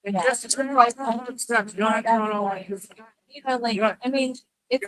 And just turn like 100 steps, you don't have to run all the way. You know, like, Yeah. I mean, it's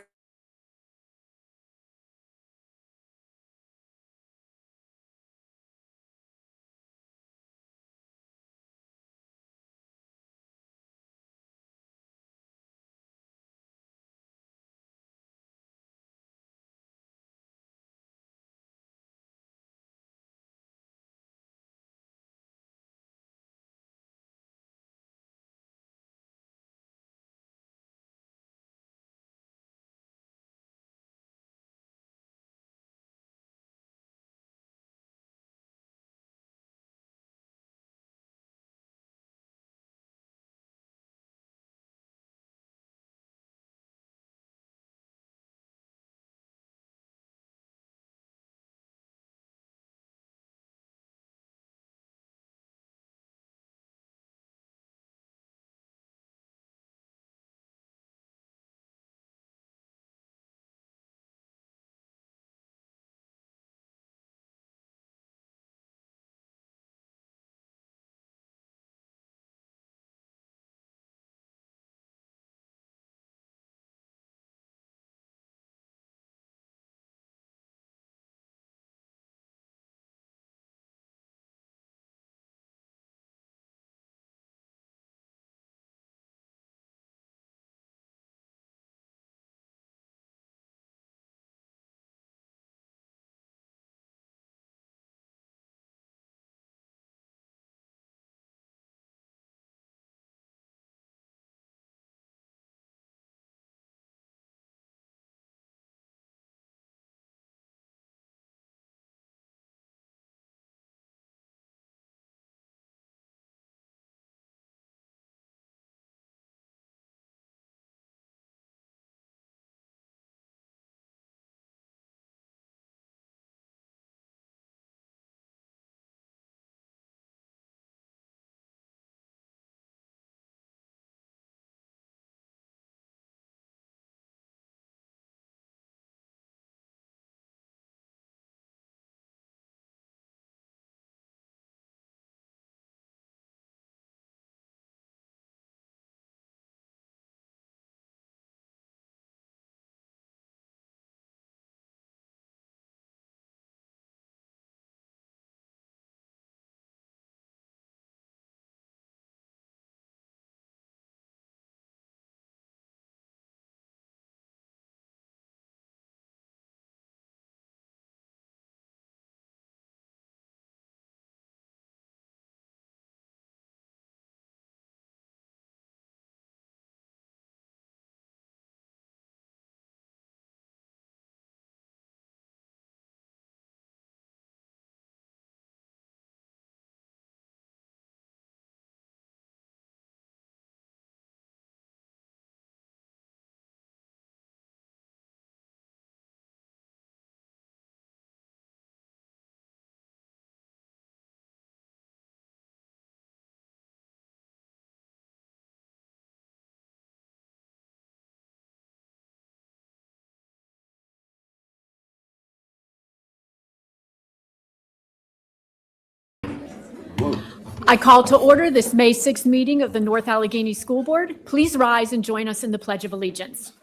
I call to order this May 6th meeting of the North Allegheny School Board. Please rise and join us in the Pledge of Allegiance.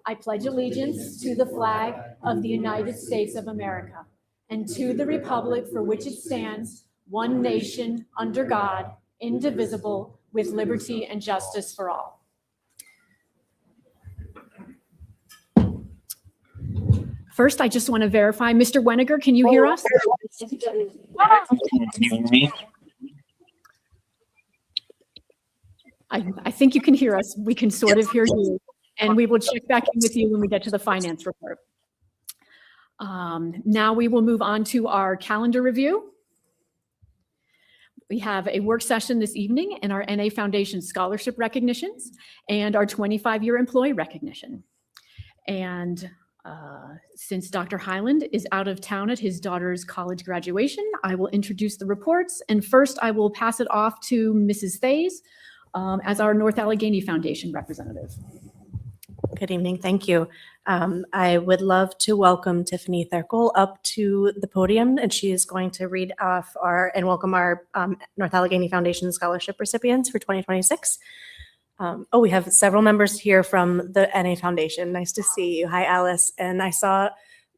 I pledge allegiance to the flag of the United States of America and to the republic for which it stands, one nation, under God, indivisible, with liberty and justice for all. First, I just want to verify, Mr. Weniger, can you hear us? Can you hear me? I think you can hear us. We can sort of hear you. And we will check back in with you when we get to the finance report. Now we will move on to our calendar review. We have a work session this evening in our NA Foundation scholarship recognitions and our 25-year employee recognition. And since Dr. Highland is out of town at his daughter's college graduation, I will introduce the reports. And first, I will pass it off to Mrs. Thays as our North Allegheny Foundation representative. Good evening. Thank you. I would love to welcome Tiffany Thurkel up to the podium, and she is going to read off and welcome our North Allegheny Foundation Scholarship recipients for 2026. We have several members here from the NA Foundation. Nice to see you. Hi, Alice. And I saw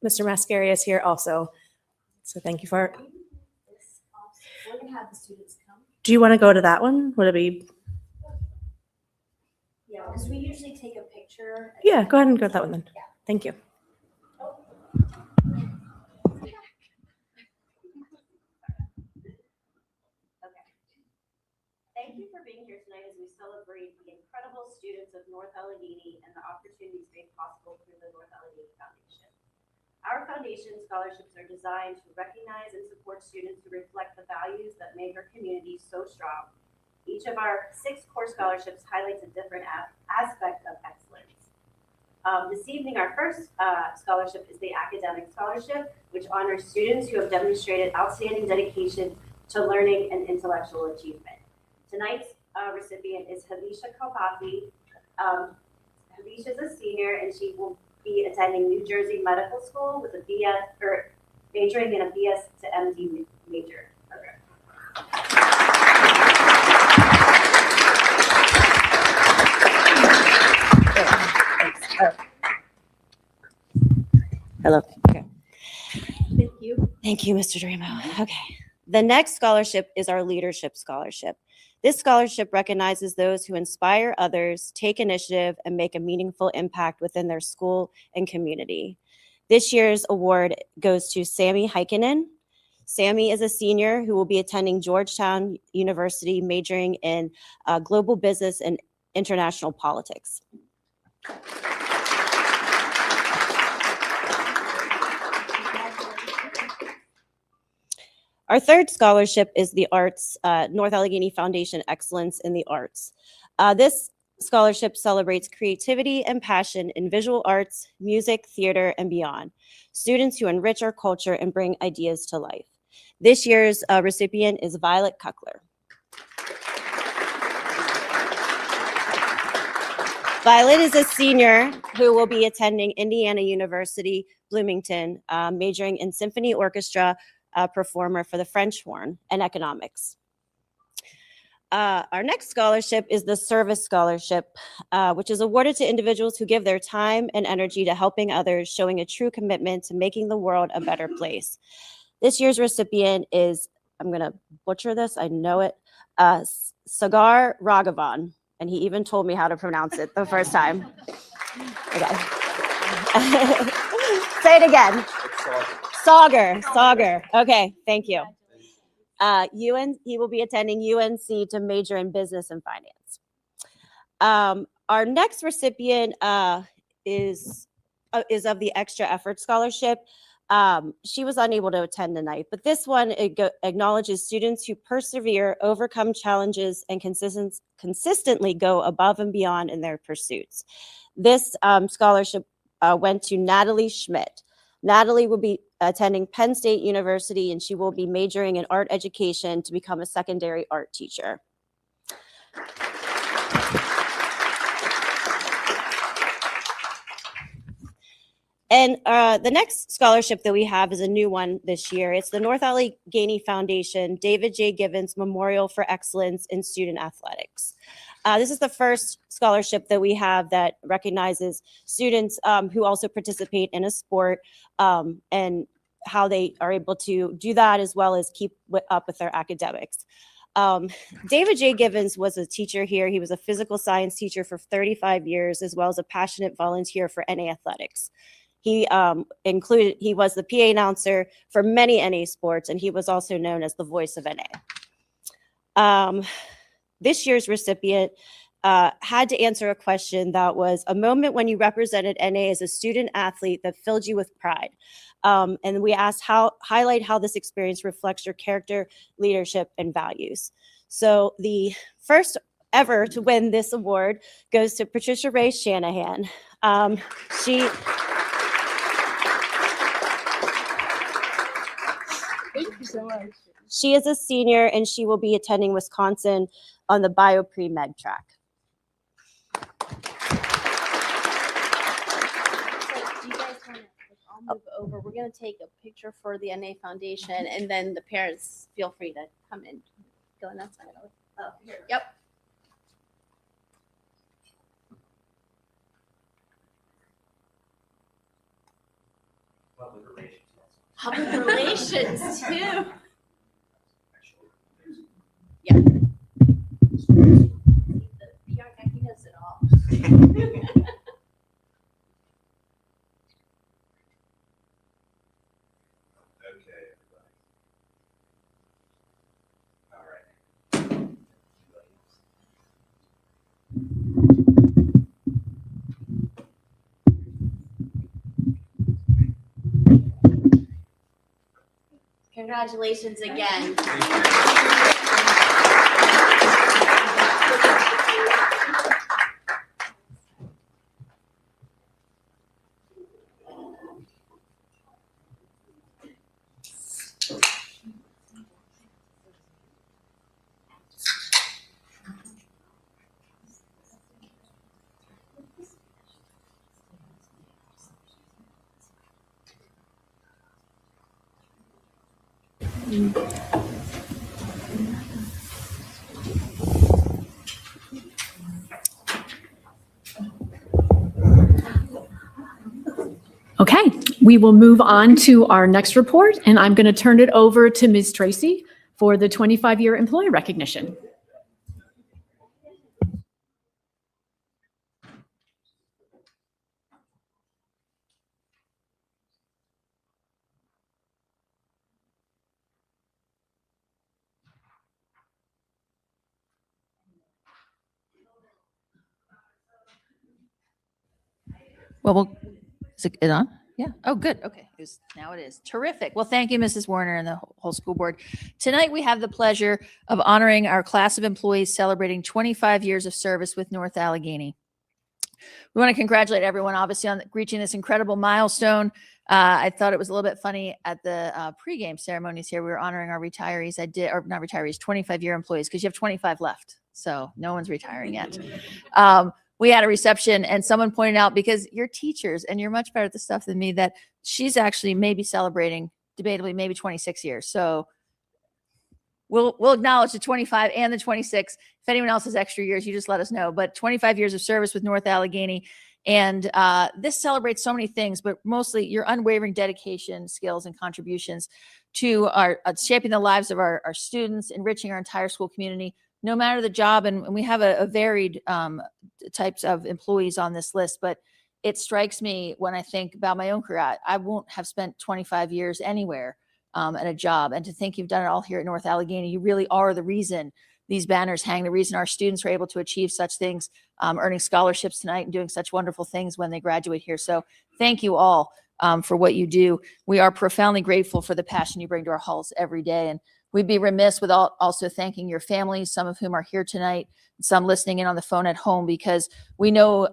Mr. Mascari is here also. So thank you for. We're going to have the students come. Do you want to go to that one? Would it be? Yeah, because we usually take a picture. Yeah, go ahead and go to that one then. Yeah. Thank you. Thank you for being here tonight as we celebrate the incredible students of North Allegheny and the opportunities made possible through the North Allegheny Foundation. Our foundation scholarships are designed to recognize and support students who reflect the values that make our community so strong. Each of our 6 core scholarships highlights a different aspect of excellence. This evening, our first scholarship is the Academic Scholarship, which honors students who have demonstrated outstanding dedication to learning and intellectual achievement. Tonight's recipient is Havisha Kalpathi. Havisha is a senior, and she will be attending New Jersey Medical School with a BS, or majoring in a BS to MD major program. Hello. Okay. Thank you. Thank you, Mr. Dramo. Okay. The next scholarship is our Leadership Scholarship. This scholarship recognizes those who inspire others, take initiative, and make a meaningful impact within their school and community. This year's award goes to Sammy Heikkinen. Sammy is a senior who will be attending Georgetown University, majoring in global business and international politics. Our third scholarship is the Arts, North Allegheny Foundation Excellence in the Arts. This scholarship celebrates creativity and passion in visual arts, music, theater, and beyond. Students who enrich our culture and bring ideas to life. This year's recipient is Violet Kuckler. Violet is a senior who will be attending Indiana University, Bloomington, majoring in symphony orchestra, performer for the French horn and economics. Our next scholarship is the Service Scholarship, which is awarded to individuals who give their time and energy to helping others, showing a true commitment to making the world a better place. This year's recipient is, I'm going to butcher this, I know it, Sagar Raghavan, and he even told me how to pronounce it the first time. Okay. Say it again. Sagar. Okay, thank you. He will be attending UNC to major in business and finance. Our next recipient is of the Extra Effort Scholarship. She was unable to attend tonight, but this one acknowledges students who persevere, overcome challenges, and consistently go above and beyond in their pursuits. This scholarship went to Natalie Schmidt. Natalie will be attending Penn State University, and she will be majoring in art education to become a secondary art teacher. And the next scholarship that we have is a new one this year. It's the North Allegheny Foundation David J. Givens Memorial for Excellence in Student Athletics. This is the first scholarship that we have that recognizes students who also participate in a sport and how they are able to do that as well as keep up with their academics. David J. Givens was a teacher here. He was a physical science teacher for 35 years, as well as a passionate volunteer for NA Athletics. He was the PA announcer for many NA sports, and he was also known as the voice of NA. This year's recipient had to answer a question that was a moment when you represented NA as a student athlete that filled you with pride. And we asked highlight how this experience reflects your character, leadership, and values. So the first ever to win this award goes to Patricia Ray Shanahan. Thank you so much. She is a senior, and she will be attending Wisconsin on the bio pre-med track. move over. We're going to take a picture for the NA Foundation, and then the parents feel free to come in. Go on that side. Oh, here. Yep. Public relations too. Yeah. The PR guy, he knows it all. Okay, everybody. All right. Congratulations again. Okay, we will move on to our next report, and I'm going to turn it over to Ms. Tracy for the 25-year employee recognition. Well, is it on? Yeah. Oh, good. Okay. Now it is. Terrific. Well, thank you, Mrs. Warner and the whole school board. Tonight, we have the pleasure of honoring our class of employees celebrating 25 years of service with North Allegheny. We want to congratulate everyone, obviously, on reaching this incredible milestone. I thought it was a little bit funny at the pregame ceremonies here. We were honoring our retirees. Or not retirees, 25-year employees, because you have 25 left. So no one's retiring yet. We had a reception and someone pointed out, because you're teachers and you're much better at this stuff than me, that she's actually maybe celebrating, debatably, maybe 26 years. So we'll acknowledge the 25 and the 26. If anyone else has extra years, you just let us know. But 25 years of service with North Allegheny. And this celebrates so many things, but mostly your unwavering dedication, skills, and contributions to our shaping the lives of our students, enriching our entire school community, no matter the job. And we have a varied types of employees on this list, but it strikes me when I think about my own career, I won't have spent 25 years anywhere at a job. And to think you've done it all here at North Allegheny, you really are the reason these banners hang, the reason our students are able to achieve such things, earning scholarships tonight and doing such wonderful things when they graduate here. So thank you all for what you do. We are profoundly grateful for the passion you bring to our halls every day. And we'd be remiss without also thanking your families, some of whom are here tonight, some listening in on the phone at home, because we know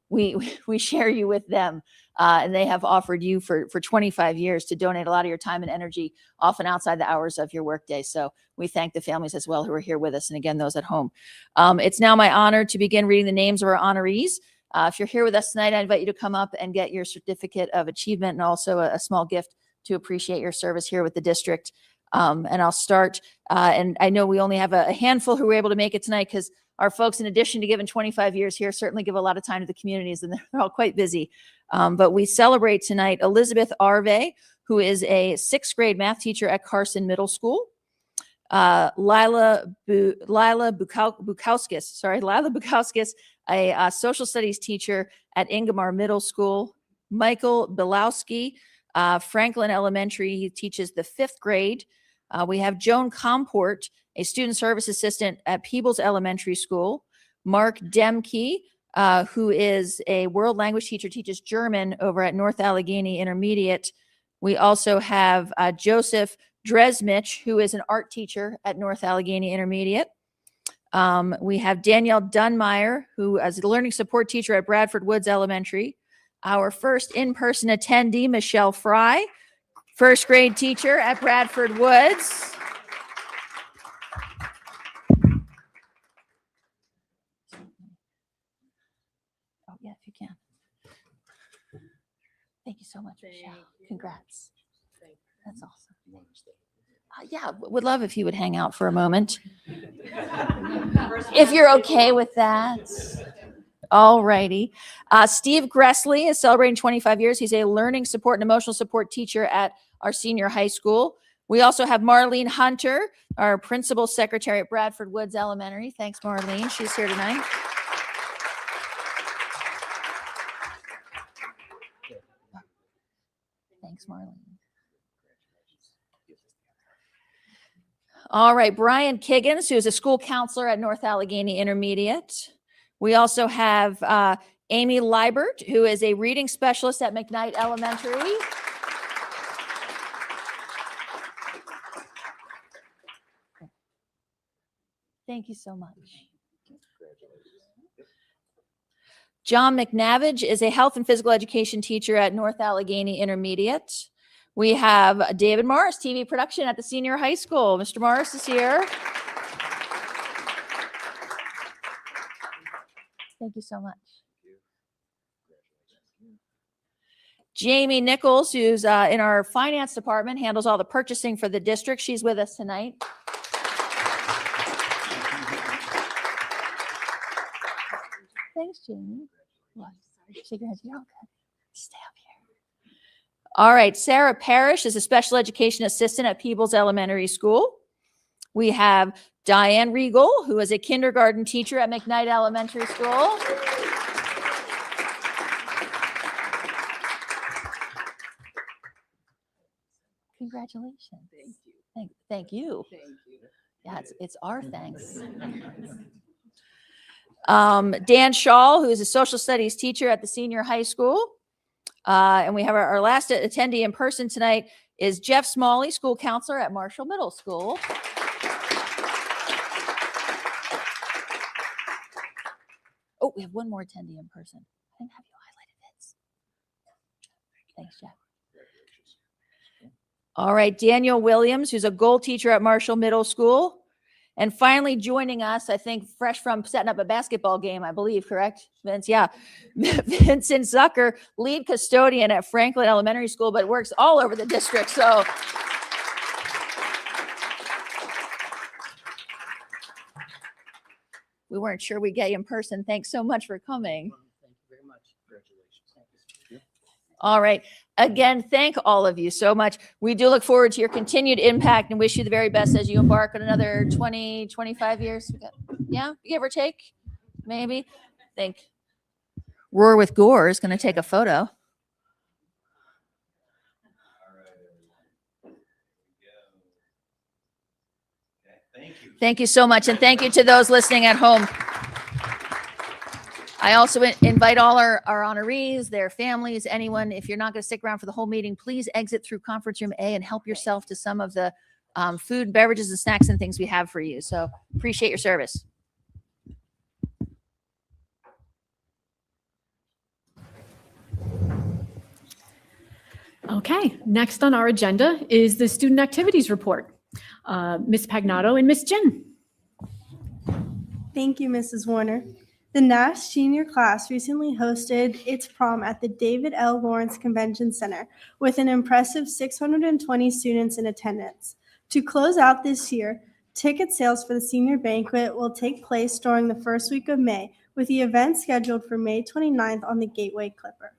we share you with them. And they have offered you for 25 years to donate a lot of your time and energy, often outside the hours of your workday. So we thank the families as well who are here with us. And again, those at home. It's now my honor to begin reading the names of our honorees. If you're here with us tonight, I invite you to come up and get your certificate of achievement and also a small gift to appreciate your service here with the district. And I'll start. And I know we only have a handful who were able to make it tonight, because our folks, in addition to giving 25 years here, certainly give a lot of time to the communities, and they're all quite busy. But we celebrate tonight Elizabeth Arve, who is a 6th grade math teacher at Carson Middle School. Lila Bukowskis, a social studies teacher at Ingomar Middle School. Michael Bilowski, Franklin Elementary, he teaches the 5th grade. We have Joan Comport, a student service assistant at Peebles Elementary School. Mark Demke, who is a world language teacher, teaches German over at North Allegheny Intermediate. We also have Joseph Dresmich, who is an art teacher at North Allegheny Intermediate. We have Danielle Dunmeyer, who is a learning support teacher at Bradford Woods Elementary. Our first in-person attendee, Michelle Fry, 1st grade teacher at Bradford Woods. Oh, yeah, if you can. Thank you so much, Michelle. Congrats. That's awesome. Yeah, would love if you would hang out for a moment. If you're okay with that. All righty. Steve Gressley is celebrating 25 years. He's a learning support and emotional support teacher at our senior high school. We also have Marlene Hunter, our principal secretary at Bradford Woods Elementary. Thanks, Marlene. She's here tonight. Thanks, Marlene. All right, Brian Kiggins, who is a school counselor at North Allegheny Intermediate. We also have Amy Liebert, who is a reading specialist at McKnight Elementary. Thank you so much. John McNavage is a health and physical education teacher at North Allegheny Intermediate. We have David Morris, TV production at the senior high school. Mr. Morris is here. Thank you so much. Jamie Nichols, who's in our finance department, handles all the purchasing for the district. She's with us tonight. Thanks, Jamie. Shake your hands. You're all good. Stay up here. All right. Sarah Parrish is a special education assistant at Peebles Elementary School. We have Diane Regal, who is a kindergarten teacher at McKnight Elementary School. Congratulations. Thank you. Thank you. Yeah, it's our thanks. Dan Shaw, who is a social studies teacher at the senior high school. And we have our last attendee in person tonight is Jeff Smalley, school counselor at Marshall Middle School. Oh, we have one more attendee in person. I didn't have you highlighted this. Thanks, Jeff. All right, Daniel Williams, who's a gold teacher at Marshall Middle School. And finally joining us, I think fresh from setting up a basketball game, I believe, correct, Vince? Yeah. Vincent Zucker, lead custodian at Franklin Elementary School, but works all over the district. So we weren't sure we'd get you in person. Thanks so much for coming. Thank you very much. Congratulations. All right. Again, thank all of you so much. We do look forward to your continued impact and wish you the very best as you embark on another 20, 25 years. Yeah, give or take, maybe. I think Roar with Gore is going to take a photo. All right, everyone. Here we go. Okay, thank you. Thank you so much. And thank you to those listening at home. I also invite all our honorees, their families, anyone, if you're not going to stick around for the whole meeting, please exit through conference room A and help yourself to some of the food, beverages, and snacks and things we have for you. So appreciate your service. Okay, next on our agenda is the student activities report. Ms. Pagnato and Ms. Jin. Thank you, Mrs. Warner. The NASD senior class recently hosted its prom at the David L. Lawrence Convention Center with an impressive 620 students in attendance. To close out this year, ticket sales for the senior banquet will take place during the first week of May, with the event scheduled for May 29th on the Gateway Clipper.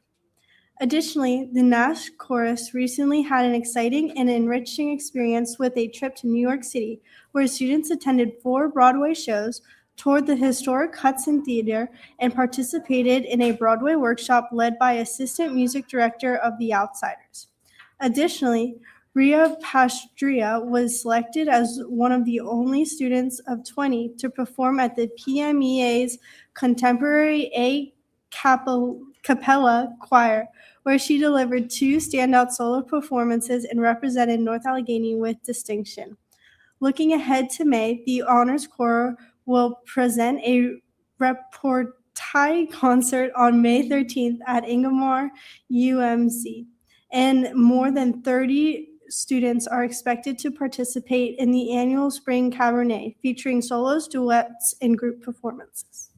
Additionally, the NASD chorus recently had an exciting and enriching experience with a trip to New York City, where students attended 4 Broadway shows, toured the historic Hudson Theater, and participated in a Broadway workshop led by assistant music director of The Outsiders. Additionally, Ria Pastria was selected as one of the only students of 20 to perform at the PMEA's Contemporary A Cappella Choir, where she delivered 2 standout solo performances and represented North Allegheny with distinction. Looking ahead to May, the Honors Corps will present a repertoire concert on May 13th at Ingomar UMC, and more than 30 students are expected to participate in the annual Spring Cabernet, featuring solos, duets, and group performances.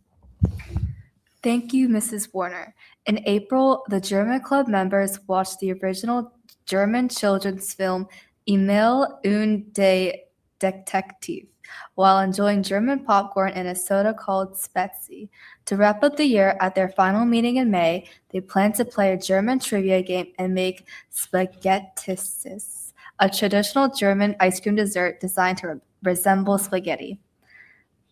Thank you, Mrs. Warner. In April, the German Club members watched the original German children's film Emil und der Detektiv while enjoying German popcorn and a soda called Spezi. To wrap up the year, at their final meeting in May, they plan to play a German trivia game and make Spaghettistas, a traditional German ice cream dessert designed to resemble spaghetti.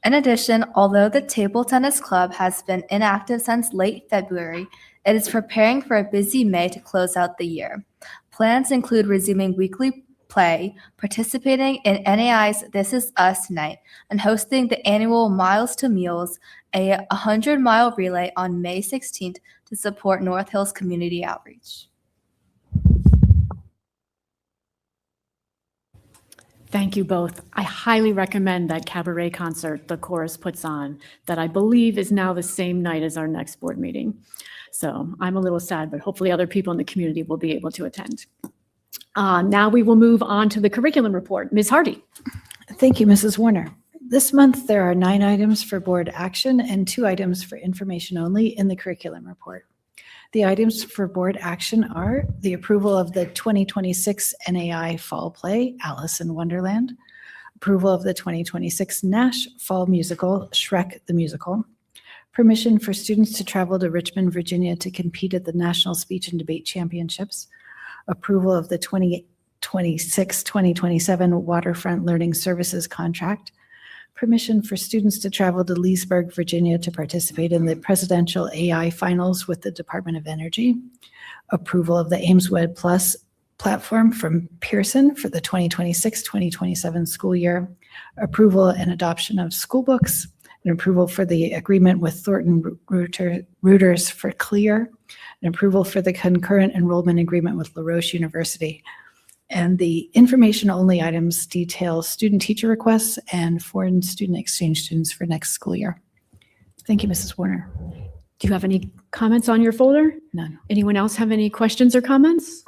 In addition, although the table tennis club has been inactive since late February, it is preparing for a busy May to close out the year. Plans include resuming weekly play, participating in NAI's This Is Us night, and hosting the annual Miles to Meals, a 100-mile relay on May 16th to support North Hills community outreach. Thank you both. I highly recommend that cabaret concert the chorus puts on that I believe is now the same night as our next board meeting. So I'm a little sad, but hopefully other people in the community will be able to attend. Now we will move on to the curriculum report. Ms. Hardy. Thank you, Mrs. Warner. This month, there are 9 items for board action and 2 items for information only in the curriculum report. The items for board action are the approval of the 2026 NAI Fall Play, Alice in Wonderland, approval of the 2026 Nash Fall Musical, Shrek the Musical, permission for students to travel to Richmond, Virginia to compete at the National Speech and Debate Championships, approval of the 2026-2027 Waterfront Learning Services Contract, permission for students to travel to Leesburg, Virginia to participate in the Presidential AI Finals with the Department of Energy, approval of the AimsWed Plus platform from Pearson for the 2026-2027 school year, approval and adoption of school books, an approval for the agreement with Thornton Reuters for CLEAR, an approval for the concurrent enrollment agreement with LaRoche University. And the information-only items detail student-teacher requests and foreign student exchange students for next school year. Thank you, Mrs. Warner. Do you have any comments on your folder? None. Anyone else have any questions or comments?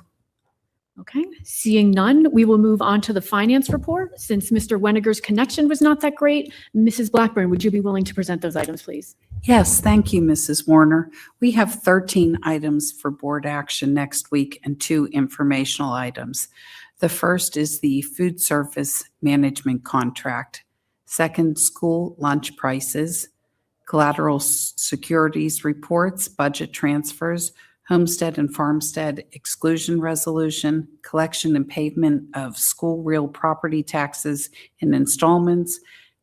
Okay, seeing none, we will move on to the finance report. Since Mr. Weniger's connection was not that great, Mrs. Blackburn, would you be willing to present those items, please? Yes, thank you, Mrs. Warner. We have 13 items for board action next week and 2 informational items. The first is the food service management contract. Second, school lunch prices, collateral securities reports, budget transfers, homestead and farmstead exclusion resolution, collection and payment of school real property taxes in installments,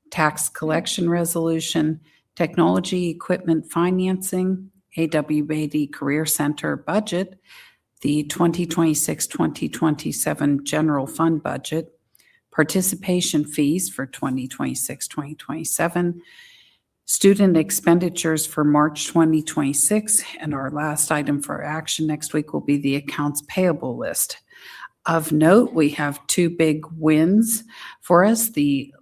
tax collection resolution, technology equipment financing, AWAD Career Center budget, the 2026-2027 general fund budget, participation fees for 2026-2027, student expenditures for March 2026, and our last item for action next week will be the accounts payable list. Of note, we have 2 big wins for us, the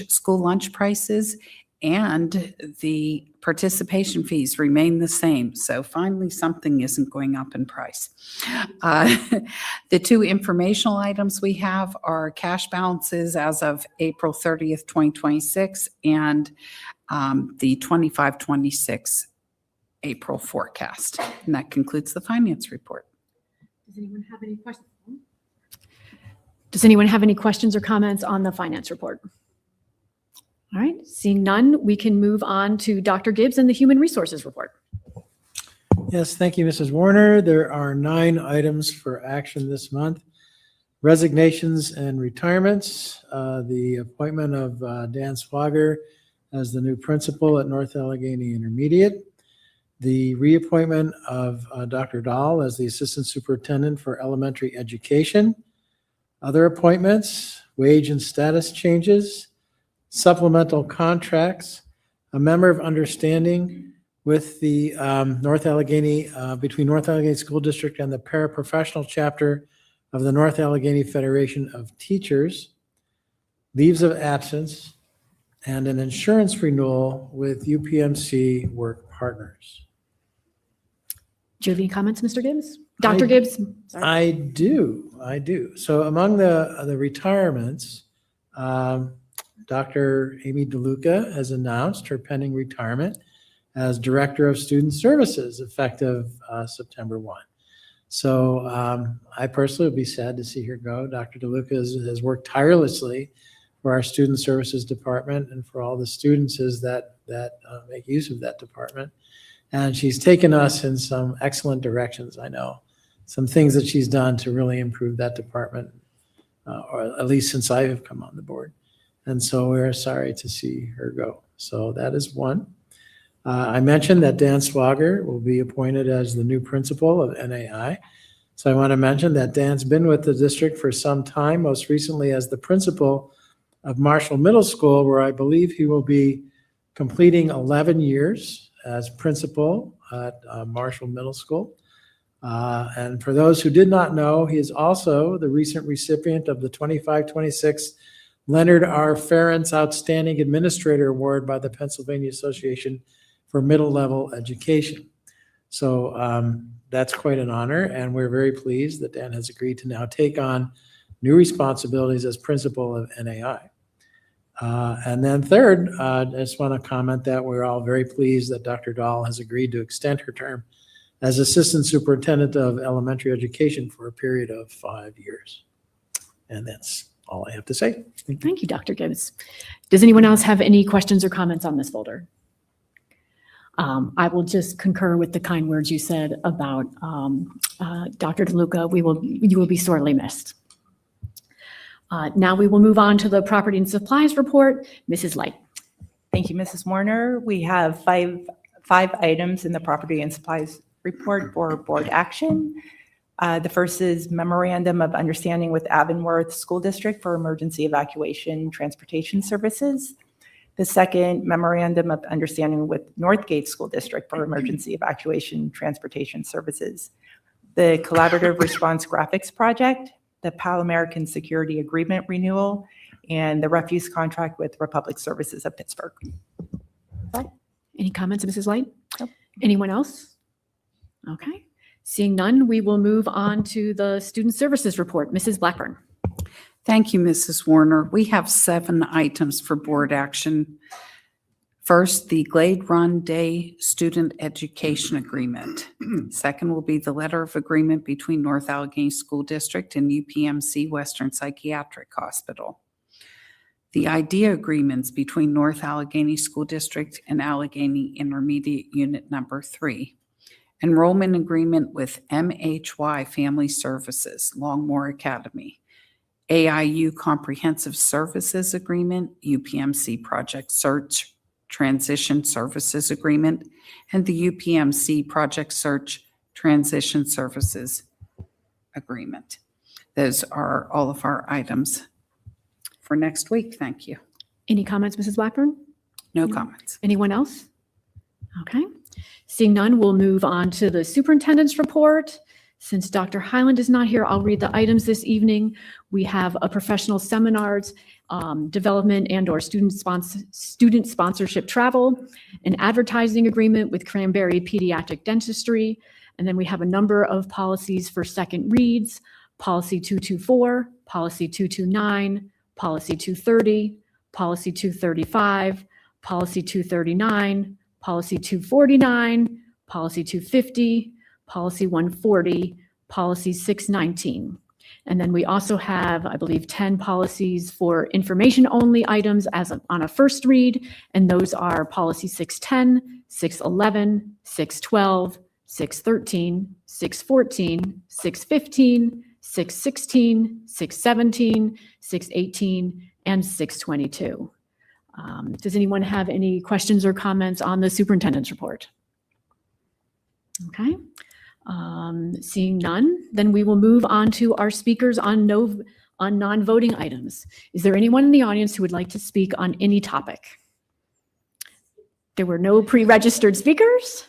school lunch prices and the participation fees remain the same. So finally, something isn't going up in price. The 2 informational items we have are cash balances as of April 30th, 2026, and the 25-26 April forecast. And that concludes the finance report. Does anyone have any questions? Does anyone have any questions or comments on the finance report? All right, seeing none, we can move on to Dr. Gibbs and the Human Resources report. Yes, thank you, Mrs. Warner. There are 9 items for action this month. Resignations and retirements, the appointment of Dan Swager as the new principal at North Allegheny Intermediate, the reappointment of Dr. Dahl as the assistant superintendent for elementary education, other appointments, wage and status changes, supplemental contracts, a member of understanding with the North Allegheny, between North Allegheny School District and the paraprofessional chapter of the North Allegheny Federation of Teachers, leaves of absence, and an insurance renewal with UPMC Work Partners. Do you have any comments, Mr. Gibbs? Dr. Gibbs? Sorry. I do. So among the retirements, Dr. Amy DeLuca has announced her pending retirement as Director of Student Services effective September 1. So I personally would be sad to see her go. Dr. DeLuca has worked tirelessly for our Student Services Department and for all the students that make use of that department. And she's taken us in some excellent directions, I know. Some things that she's done to really improve that department, or at least since I have come on the board. And so we're sorry to see her go. So that is one. I mentioned that Dan Swager will be appointed as the new principal of NAI. So I want to mention that Dan's been with the district for some time, most recently as the principal of Marshall Middle School, where I believe he will be completing 11 years as principal at Marshall Middle School. And for those who did not know, he is also the recent recipient of the 25-26 Leonard R. Ferentz Outstanding Administrator Award by the Pennsylvania Association for Middle Level Education. So that's quite an honor, and we're very pleased that Dan has agreed to now take on new responsibilities as principal of NAI. And then third, I just want to comment that we're all very pleased that Dr. Dahl has agreed to extend her term as Assistant Superintendent of Elementary Education for a period of 5 years. And that's all I have to say. Thank you, Dr. Gibbs. Does anyone else have any questions or comments on this folder? I will just concur with the kind words you said about Dr. DeLuca. You will be sorely missed. Now we will move on to the property and supplies report. Mrs. Light. Thank you, Mrs. Warner. We have five items in the property and supplies report for board action. The first is memorandum of understanding with Avonworth School District for emergency evacuation transportation services. The second, memorandum of understanding with Northgate School District for emergency evacuation transportation services. The collaborative response graphics project, the PAL American Security Agreement renewal, and the refuse contract with Republic Services of Pittsburgh. Any comments, Mrs. Light? Nope. Anyone else? Okay. Seeing none, we will move on to the student services report. Mrs. Blackburn. Thank you, Mrs. Warner. We have 7 items for board action. First, the Glade Run Day Student Education Agreement. Second will be the letter of agreement between North Allegheny School District and UPMC Western Psychiatric Hospital. The IDEA agreements between North Allegheny School District and Allegheny Intermediate Unit Number 3. Enrollment agreement with MHY Family Services, Longmore Academy. AIU Comprehensive Services Agreement, UPMC Project Search Transition Services Agreement, and the UPMC Project Search Transition Services Agreement. Those are all of our items for next week. Thank you. Any comments, Mrs. Blackburn? No comments. Anyone else? Okay. Seeing none, we'll move on to the superintendent's report. Since Dr. Highland is not here, I'll read the items this evening. We have a professional seminars, development and/or student sponsorship travel, an advertising agreement with Cranberry Pediatric Dentistry, and then we have a number of policies for second reads, Policy 224, Policy 229, Policy 230, Policy 235, Policy 239, Policy 249, Policy 250, Policy 140, Policy 619. And then we also have, I believe, 10 policies for information-only items on a first read, and those are Policy 610, 611, 612, 613, 614, 615, 616, 617, 618, and 622. Does anyone have any questions or comments on the superintendent's report? Okay. Seeing none, then we will move on to our speakers on non-voting items. Is there anyone in the audience who would like to speak on any topic? There were no pre-registered speakers,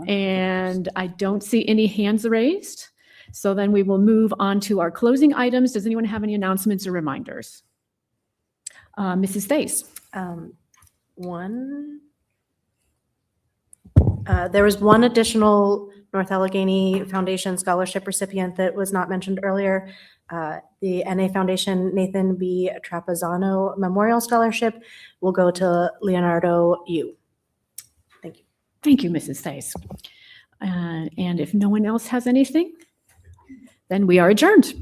and I don't see any hands raised. So then we will move on to our closing items. Does anyone have any announcements or reminders? Mrs. Stace. There was one additional North Allegheny Foundation scholarship recipient that was not mentioned earlier. The NA Foundation Nathan B. Trapazzano Memorial Scholarship will go to Leonardo Yu. Thank you. Thank you, Mrs. Theis. And if no one else has anything, then we are adjourned.